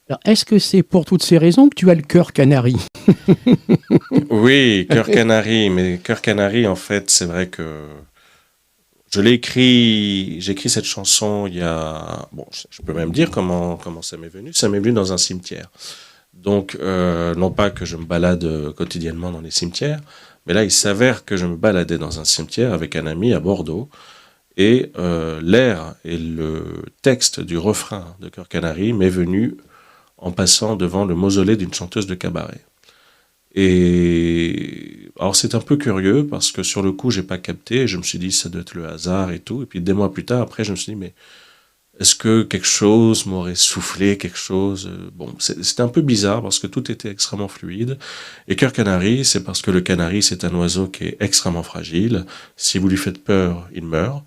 Alors, est-ce que c'est pour toutes ces raisons que tu as le cœur canari? Oui, Cœur Canari, mais Cœur Canari, en fait, c'est vrai que j'ai écrit cette chanson il y a, bon, je peux même dire comment ça m'est venu. Ça m'est venu dans un cimetière. Donc, non pas que je me balade quotidiennement dans les cimetières, mais là, il s'avère que je me baladais dans un cimetière avec un ami à Bordeaux, et l'air et le texte du refrain de Cœur Canari m'est venu en passant devant le mausolée d'une chanteuse de cabaret. Et alors c'est un peu curieux parce que sur le coup j'ai pas capté, je me suis dit ça doit être le hasard et tout, et puis des mois plus tard après je me suis dit mais est-ce que quelque chose m'aurait soufflé quelque chose. Bon, c'était un peu bizarre parce que tout était extrêmement fluide. Et Cœur Canari, c'est parce que le canari c'est un oiseau qui est extrêmement fragile. Si vous lui faites peur, il meurt.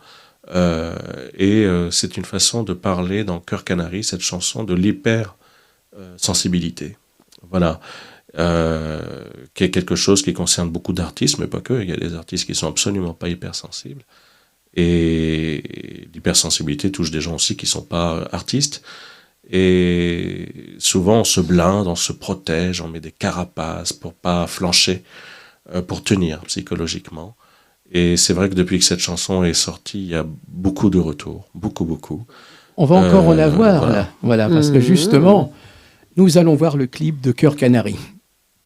C'est une façon de parler dans Cœur Canari, cette chanson, de l'hyper sensibilité. Voilà. Qui est quelque chose qui concerne beaucoup d'artistes, mais pas que. Il y a des artistes qui sont absolument pas hypersensibles. Et l'hypersensibilité touche des gens aussi qui sont pas artistes. Et souvent, on se blinde, on se protège, on met des carapaces pour pas flancher, pour tenir psychologiquement. Et c'est vrai que depuis que cette chanson est sortie, il y a beaucoup de retours, beaucoup, beaucoup. On va encore en avoir Voilà. là, voilà, parce que justement, nous allons voir le clip de Cœur Canari.